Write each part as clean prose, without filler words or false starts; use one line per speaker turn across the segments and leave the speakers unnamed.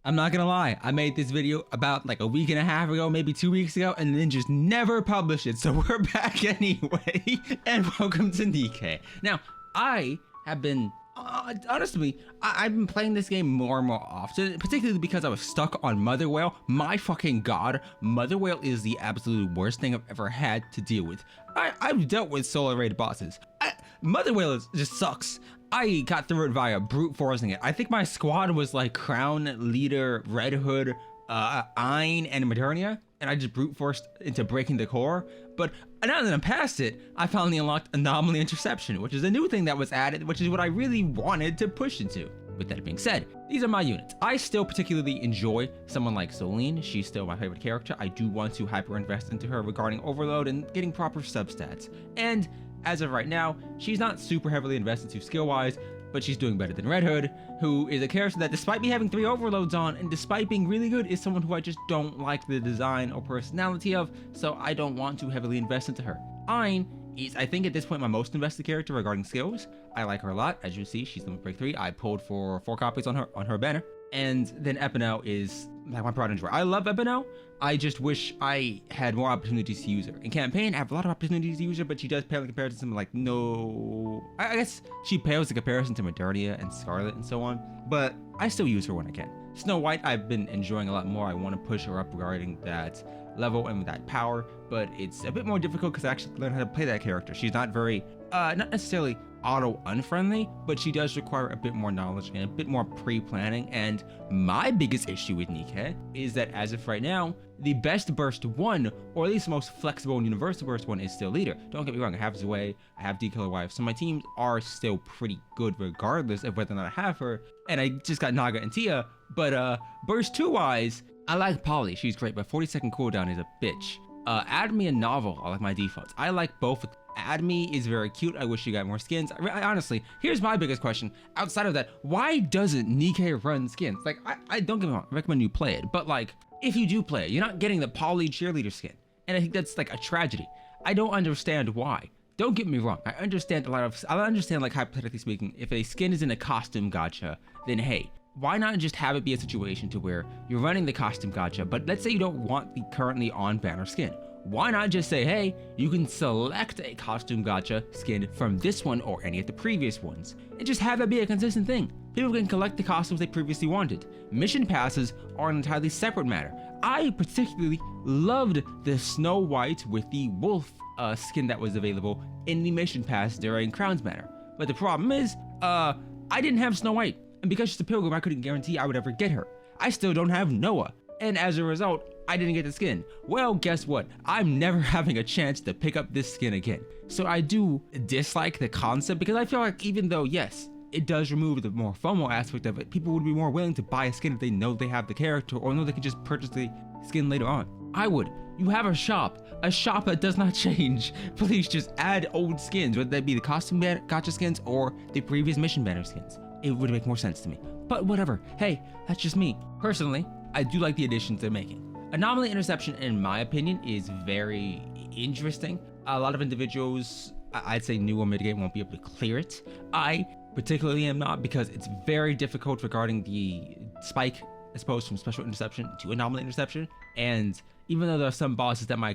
I'm not gonna lie, I made this video about like a week and a half ago, maybe 2 weeks ago, and then just never published it. So we're back anyway, and welcome to Nikke. Now, I have been, honestly, I've been playing this game more and more often, particularly because I was stuck on Mother Whale. My fucking god, Mother Whale is the absolute worst thing I've ever had to deal with. I've dealt with solo raid bosses. Mother Whale just sucks. I got through it via brute forcing it. I think my squad was like Crown, Leader, Red Hood, Ein, and Modernia, and I just brute forced into breaking the core. But now that I'm past it, I finally unlocked Anomaly Interception, which is a new thing that was added, which is what I really wanted to push into. With that being said, these are my units. I still particularly enjoy someone like Soline. She's still my favorite character. I do want to hyper invest into her regarding overload and getting proper substats. And as of right now, she's not super heavily invested to skill-wise, but she's doing better than Red Hood, who is a character that, despite me having 3 overloads on, and despite being really good, is someone who I just don't like the design or personality of, so I don't want to heavily invest into her. Ein is, I think at this point, my most invested character regarding skills. I like her a lot. As you see, she's level break 3. I pulled for 4 copies on her banner. And then Epinel is like my pride and joy. I love Epinel. I just wish I had more opportunities to use her. In campaign, I have a lot of opportunities to use her, but she does pale in comparison to something like I guess she pales in comparison to Modernia and Scarlet and so on, but I still use her when I can. Snow White, I've been enjoying a lot more. I want to push her up regarding that level and that power, but it's a bit more difficult because I actually learned how to play that character. She's not very, not necessarily auto unfriendly, but she does require a bit more knowledge and a bit more pre-planning. And my biggest issue with Nikke is that as of right now, the best burst one, or at least the most flexible and universal burst one, is still leader. Don't get me wrong, I have Zoe, I have D-Killer Wife, so my teams are still pretty good regardless of whether or not I have her. And I just got Naga and Tia, but burst 2 wise, I like Polly, she's great, but 40-second cooldown is a bitch. Add me a novel, I like my defaults. I like both. Add me is very cute. I wish she got more skins. I honestly, here's my biggest question. Outside of that, why doesn't Nikke run skins? Like, I don't get me wrong, I recommend you play it, but like, if you do play it, you're not getting the Polly cheerleader skin. And I think that's like a tragedy. I don't understand why. Don't get me wrong, I understand like hypothetically speaking, if a skin is in a costume gacha, then hey, why not just have it be a situation to where you're running the costume gacha, but let's say you don't want the currently on banner skin. Why not just say, hey, you can select a costume gacha skin from this one or any of the previous ones, and just have that be a consistent thing. People can collect the costumes they previously wanted. Mission passes are an entirely separate matter. I particularly loved the Snow White with the wolf skin that was available in the mission pass during Crown's banner. But the problem is, I didn't have Snow White, and because she's a pilgrim, I couldn't guarantee I would ever get her. I still don't have Noah, and as a result, I didn't get the skin. Well, guess what? I'm never having a chance to pick up this skin again. So I do dislike the concept because I feel like even though, yes, it does remove the more FOMO aspect of it, people would be more willing to buy a skin if they know they have the character or know they can just purchase the skin later on. I would. You have a shop that does not change. Please just add old skins, whether that be the costume gacha skins or the previous mission banner skins. It would make more sense to me. But whatever. Hey, that's just me. Personally, I do like the additions they're making. Anomaly Interception, in my opinion, is very interesting. A lot of individuals, I'd say new or mid-game, won't be able to clear it. I particularly am not, because it's very difficult regarding the spike as opposed from Special Interception to Anomaly Interception. And even though there are some bosses that my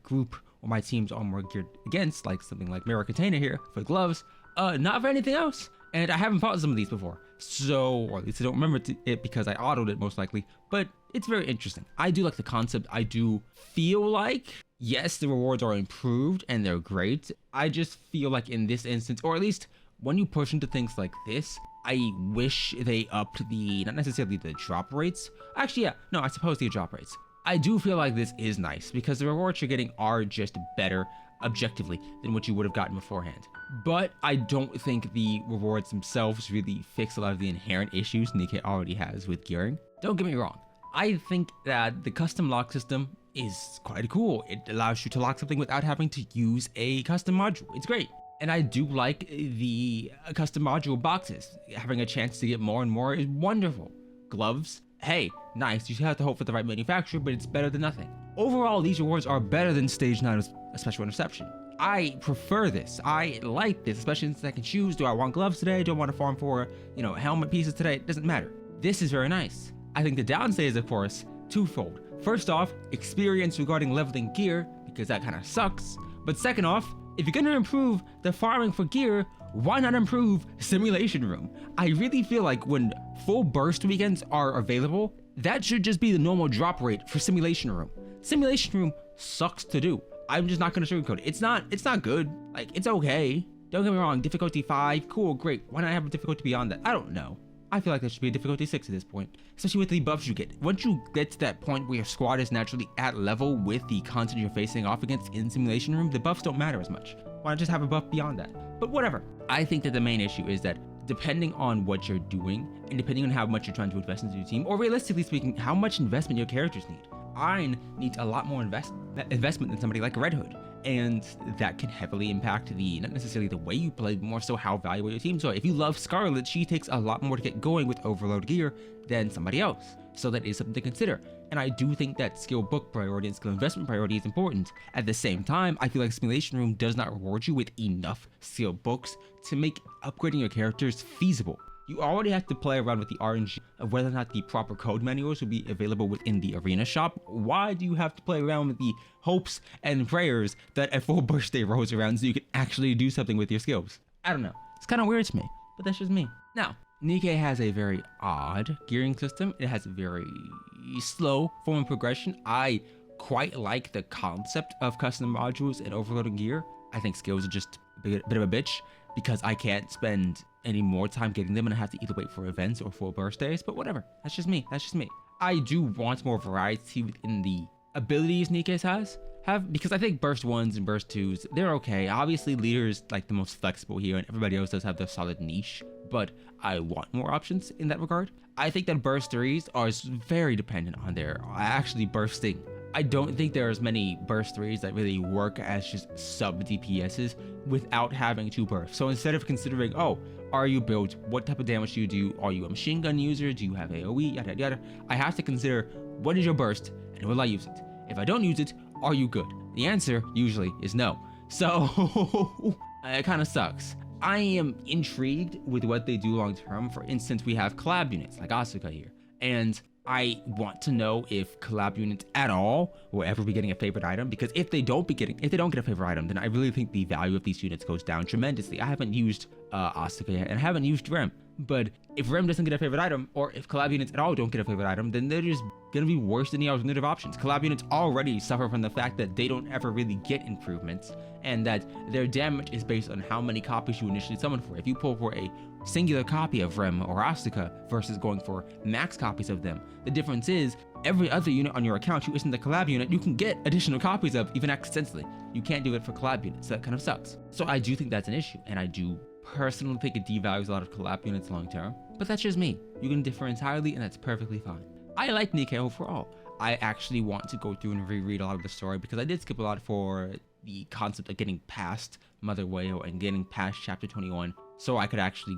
group or my teams are more geared against, like something like Mirror Container here for gloves, not for anything else. And I haven't fought some of these before, so, or at least I don't remember it because I autoed it most likely, but it's very interesting. I do like the concept. I do feel like, yes, the rewards are improved and they're great. I just feel like in this instance, or at least when you push into things like this, I wish they upped not necessarily the drop rates. Actually, yeah, no, I suppose the drop rates. I do feel like this is nice because the rewards you're getting are just better objectively than what you would have gotten beforehand. But I don't think the rewards themselves really fix a lot of the inherent issues Nikke already has with gearing. Don't get me wrong, I think that the custom lock system is quite cool. It allows you to lock something without having to use a custom module. It's great. And I do like the custom module boxes. Having a chance to get more and more is wonderful. Gloves, hey, nice. You have to hope for the right manufacturer, but it's better than nothing. Overall, these rewards are better than Stage 9 of Special Interception. I prefer this. I like this, especially since I can choose, do I want gloves today? Do I want to farm for, helmet pieces today? It doesn't matter. This is very nice. I think the downside is, of course, twofold. First off, experience regarding leveling gear, because that kind of sucks. But second off, if you're gonna improve the farming for gear, why not improve Simulation Room? I really feel like when full burst weekends are available, that should just be the normal drop rate for Simulation Room. Simulation Room sucks to do. I'm just not gonna sugarcoat it. It's not good. Like, it's okay. Don't get me wrong, difficulty 5, cool, great. Why not have a difficulty beyond that? I don't know. I feel like there should be a difficulty 6 at this point, especially with the buffs you get. Once you get to that point where your squad is naturally at level with the content you're facing off against in Simulation Room, the buffs don't matter as much. Why not just have a buff beyond that? But whatever. I think that the main issue is that depending on what you're doing, and depending on how much you're trying to invest into your team, or realistically speaking, how much investment your characters need. Iron needs a lot more investment than somebody like Red Hood. And that can heavily impact not necessarily the way you play, but more so how valuable your teams are. If you love Scarlet, she takes a lot more to get going with overload gear than somebody else. So that is something to consider. And I do think that skill book priority and skill investment priority is important. At the same time, I feel like Simulation Room does not reward you with enough skill books to make upgrading your characters feasible. You already have to play around with the RNG of whether or not the proper code manuals will be available within the arena shop. Why do you have to play around with the hopes and prayers that a full burst day rolls around so you can actually do something with your skills? I don't know. It's kind of weird to me, but that's just me. Now, Nikke has a very odd gearing system. It has a very slow form of progression. I quite like the concept of custom modules and overloading gear. I think skills are just a bit of a bitch because I can't spend any more time getting them and I have to either wait for events or full burst days, but whatever. That's just me. I do want more variety within the abilities Nikke have because I think burst 1s and burst 2s, they're okay. Obviously leader is like the most flexible here and everybody else does have their solid niche, but I want more options in that regard. I think that burst 3s are very dependent on their actually bursting. I don't think there are as many burst 3s that really work as just sub DPSs without having to burst. So instead of considering, oh, are you built? What type of damage do you do? Are you a machine gun user? Do you have AoE? Yada yada. I have to consider what is your burst and will I use it? If I don't use it, are you good? The answer usually is no. So it kind of sucks. I am intrigued with what they do long term. For instance, we have collab units like Asuka here, and I want to know if collab units at all will ever be getting a favorite item, because if they don't get a favorite item, then I really think the value of these units goes down tremendously. I haven't used Asuka yet, and I haven't used Rem, but if Rem doesn't get a favorite item, or if collab units at all don't get a favorite item, then they're just gonna be worse than the alternative options. Collab units already suffer from the fact that they don't ever really get improvements, and that their damage is based on how many copies you initially summon for. If you pull for a singular copy of Rem or Asuka versus going for max copies of them, the difference is every other unit on your account who isn't the collab unit, you can get additional copies of, even accidentally. You can't do it for collab units, so that kind of sucks. So I do think that's an issue, and I do personally think it devalues a lot of collab units long term, but that's just me. You can differ entirely, and that's perfectly fine. I like Nikke overall. I actually want to go through and reread a lot of the story because I did skip a lot for the concept of getting past Mother Whale and getting past chapter 21, so I could actually,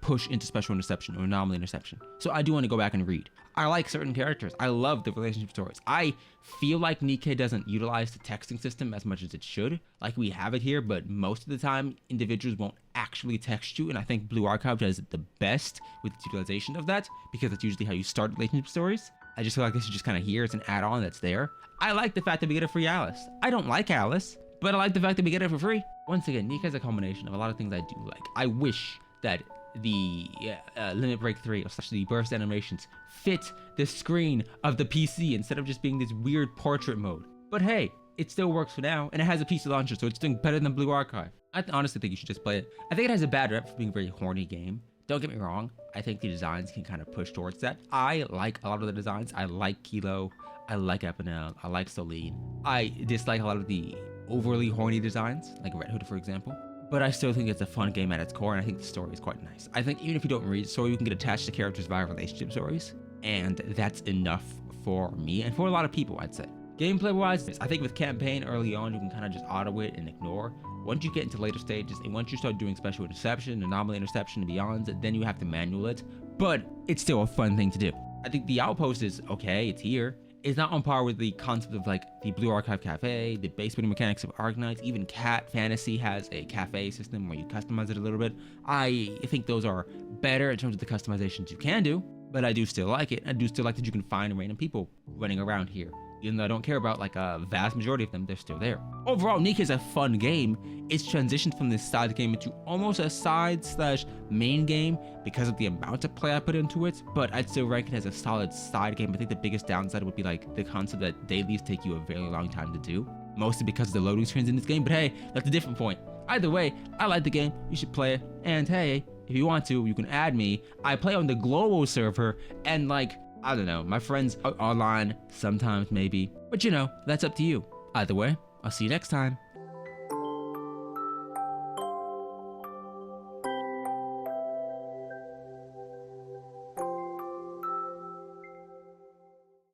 push into special interception or anomaly interception. So I do want to go back and read. I like certain characters. I love the relationship stories. I feel like Nikke doesn't utilize the texting system as much as it should. Like, we have it here, but most of the time, individuals won't actually text you, and I think Blue Archive does it the best with its utilization of that, because that's usually how you start relationship stories. I just feel like this is just kind of here. It's an add-on that's there. I like the fact that we get a free Alice. I don't like Alice, but I like the fact that we get it for free. Once again, Nikke is a combination of a lot of things I do like. I wish that the Limit Break 3, especially the burst animations, fit the screen of the PC instead of just being this weird portrait mode. But hey, it still works for now, and it has a PC launcher, so it's doing better than Blue Archive. I honestly think you should just play it. I think it has a bad rep for being a very horny game. Don't get me wrong, I think the designs can kind of push towards that. I like a lot of the designs. I like Kilo, I like Epinel, I like Celine. I dislike a lot of the overly horny designs, like Red Hood for example. But I still think it's a fun game at its core, and I think the story is quite nice. I think even if you don't read the story, you can get attached to characters via relationship stories, and that's enough for me and for a lot of people, I'd say. Gameplay wise, I think with campaign early on, you can kind of just auto it and ignore. Once you get into later stages, and once you start doing special interception, anomaly interception, and beyond, then you have to manual it. But it's still a fun thing to do. I think the outpost is okay, it's here. It's not on par with the concept of like the Blue Archive Cafe, the base building mechanics of Arknights. Even Cat Fantasy has a cafe system where you customize it a little bit. I think those are better in terms of the customizations you can do. but I do still like it. I do still like that you can find random people running around here. Even though I don't care about like a vast majority of them, they're still there. Overall, Nikke is a fun game. It's transitioned from this side game into almost a side/main game because of the amount of play I put into it, but I'd still rank it as a solid side game. I think the biggest downside would be like the concept that dailies take you a very long time to do, mostly because of the loading screens in this game, but hey, that's a different point. Either way, I like the game, you should play it, and hey, if you want to, you can add me. I play on the global server, and like, I don't know, my friends are online sometimes maybe, but you know, that's up to you. Either way, I'll see you next time.